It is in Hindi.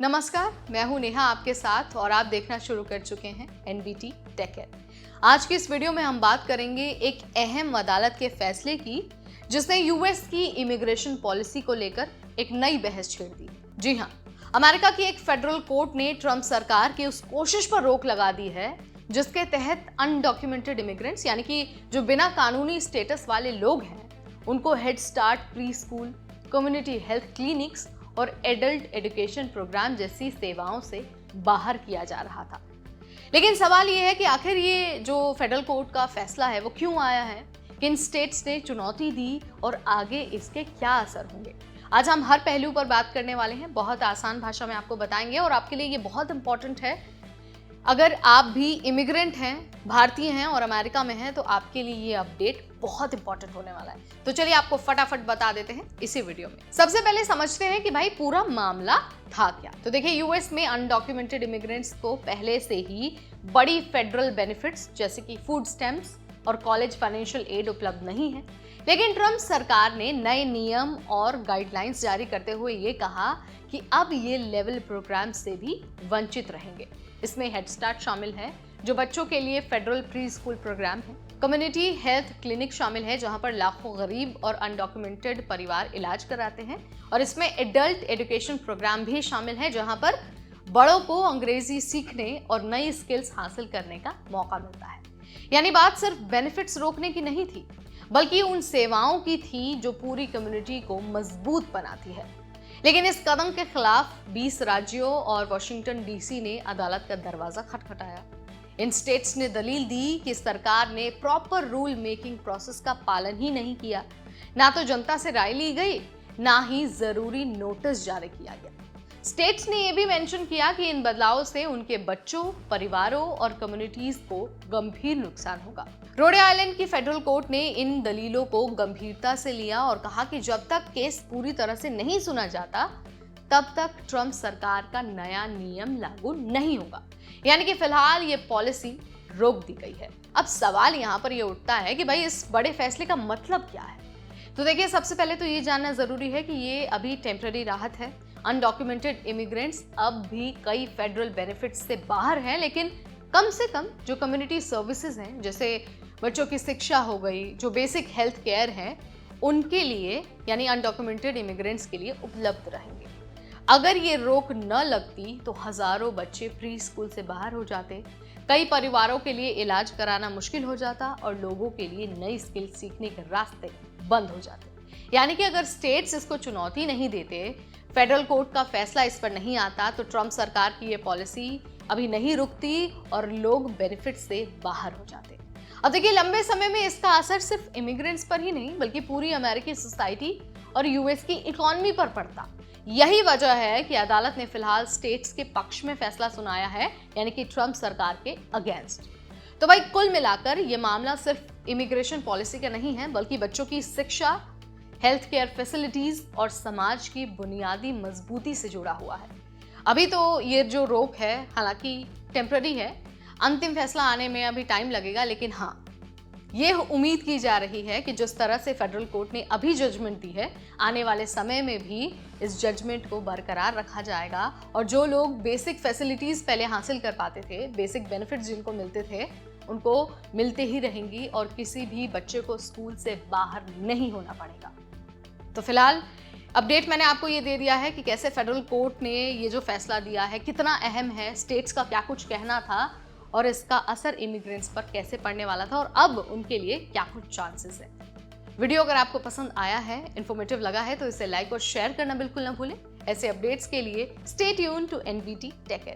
नमस्कार, मैं हूं नेहा आपके साथ और आप देखना शुरू कर चुके हैं एनबीटी टेक। आज की इस वीडियो में हम बात करेंगे एक अहम अदालत के फैसले की, जिसने यूएस की इमिग्रेशन पॉलिसी को लेकर एक नई बहस छेड़ दी। जी हां, अमेरिका की एक फेडरल कोर्ट ने ट्रंप सरकार की उस कोशिश पर रोक लगा दी है जिसके तहत अनडॉक्यूमेंटेड इमिग्रेंट्स यानी कि जो बिना कानूनी स्टेटस वाले लोग हैं, उनको head start, pre school, community health clinics और एडल्ट एजुकेशन प्रोग्राम जैसी सेवाओं से बाहर किया जा रहा था। लेकिन सवाल ये है कि आखिर ये जो फेडरल कोर्ट का फैसला है वो क्यों आया है, किन स्टेट्स ने चुनौती दी और आगे इसके क्या असर होंगे। आज हम हर पहलू पर बात करने वाले हैं, बहुत आसान भाषा में आपको बताएंगे और आपके लिए ये बहुत इंपॉर्टेंट है। अगर आप भी इमिग्रेंट हैं, भारतीय हैं और अमेरिका में हैं, तो आपके लिए ये अपडेट बहुत इंपॉर्टेंट होने वाला है। तो चलिए आपको फटाफट बता देते हैं इसी वीडियो में। सबसे पहले समझते हैं कि भाई पूरा मामला था क्या। तो देखिए, यूएस में अनडॉक्यूमेंटेड इमिग्रेंट्स को पहले से ही बड़ी फेडरल बेनिफिट्स जैसे कि फूड स्टैम्प्स और कॉलेज फाइनेंशियल एड उपलब्ध नहीं है। लेकिन ट्रंप सरकार ने नए नियम और गाइडलाइंस जारी करते हुए ये कहा कि अब ये लेवल प्रोग्राम से भी वंचित रहेंगे। इसमें हेड स्टार्ट शामिल है, जो बच्चों के लिए फेडरल प्री स्कूल प्रोग्राम है। कम्युनिटी हेल्थ क्लिनिक शामिल है, जहां पर लाखों गरीब और अनडॉक्यूमेंटेड परिवार इलाज कराते हैं। और इसमें एडल्ट एजुकेशन प्रोग्राम भी शामिल है, जहां पर बड़ों को अंग्रेजी सीखने और नई स्किल्स हासिल करने का मौका मिलता है। यानी बात सिर्फ बेनिफिट्स रोकने की नहीं थी, बल्कि उन सेवाओं की थी जो पूरी कम्युनिटी को मजबूत बनाती है। लेकिन इस कदम के खिलाफ 20 राज्यों और वॉशिंगटन डीसी ने अदालत का दरवाजा खटखटाया। इन स्टेट्स ने दलील दी कि सरकार ने प्रॉपर रूल मेकिंग प्रोसेस का पालन ही नहीं किया। ना तो जनता से राय ली गई, ना ही जरूरी नोटिस जारी किया गया। स्टेट्स ने यह भी मेंशन किया कि इन बदलावों से उनके बच्चों, परिवारों और कम्युनिटीज को गंभीर नुकसान होगा। रोड आइलैंड की फेडरल कोर्ट ने इन दलीलों को गंभीरता से लिया और कहा कि जब तक केस पूरी तरह से नहीं सुना जाता, तब तक ट्रंप सरकार का नया नियम लागू नहीं होगा। यानी कि फिलहाल ये पॉलिसी रोक दी गई है। अब सवाल यहाँ पर ये उठता है कि भाई इस बड़े फैसले का मतलब क्या है। तो देखिए, सबसे पहले तो ये जानना जरूरी है कि ये अभी टेम्पररी राहत है। अनडॉक्यूमेंटेड इमिग्रेंट्स अब भी कई फेडरल बेनिफिट्स से बाहर हैं, लेकिन कम से कम जो कम्युनिटी सर्विसेज हैं, जैसे बच्चों की शिक्षा हो गई, जो बेसिक हेल्थ केयर हैं, उनके लिए यानी अनडॉक्यूमेंटेड इमिग्रेंट्स के लिए उपलब्ध रहेंगे। अगर ये रोक न लगती तो हजारों बच्चे प्री स्कूल से बाहर हो जाते, कई परिवारों के लिए इलाज कराना मुश्किल हो जाता और लोगों के लिए नई स्किल सीखने के रास्ते बंद हो जाते। यानी कि अगर स्टेट्स इसको चुनौती नहीं देते, फेडरल कोर्ट का फैसला इस पर नहीं आता, तो ट्रंप सरकार की ये पॉलिसी अभी नहीं रुकती और लोग बेनिफिट से बाहर हो जाते। अब देखिए, लंबे समय में इसका असर सिर्फ इमिग्रेंट्स पर ही नहीं बल्कि पूरी अमेरिकी सोसाइटी और यूएस की इकोनॉमी पर पड़ता। यही वजह है कि अदालत ने फिलहाल स्टेट्स के पक्ष में फैसला सुनाया है, यानी कि ट्रंप सरकार के अगेंस्ट। तो भाई कुल मिलाकर ये मामला सिर्फ इमिग्रेशन पॉलिसी का नहीं है, बल्कि बच्चों की शिक्षा, हेल्थ केयर फैसिलिटीज और समाज की बुनियादी मजबूती से जुड़ा हुआ है। अभी तो ये जो रोक है हालांकि टेम्पररी है, अंतिम फैसला आने में अभी टाइम लगेगा। लेकिन हाँ, ये उम्मीद की जा रही है कि जिस तरह से फेडरल कोर्ट ने अभी जजमेंट दी है, आने वाले समय में भी इस जजमेंट को बरकरार रखा जाएगा और जो लोग बेसिक फैसिलिटीज पहले हासिल कर पाते थे, बेसिक बेनिफिट्स जिनको मिलते थे, उनको मिलते ही रहेंगी और किसी भी बच्चे को स्कूल से बाहर नहीं होना पड़ेगा। तो फिलहाल अपडेट मैंने आपको ये दे दिया है कि कैसे फेडरल कोर्ट ने ये जो फैसला दिया है कितना अहम है, स्टेट्स का क्या कुछ कहना था और इसका असर इमिग्रेंट्स पर कैसे पड़ने वाला था और अब उनके लिए क्या कुछ चांसेस है। वीडियो अगर आपको पसंद आया है, इन्फॉर्मेटिव लगा है, तो इसे लाइक और शेयर करना बिल्कुल ना भूलें। ऐसे अपडेट्स के लिए stay tuned to NBT take.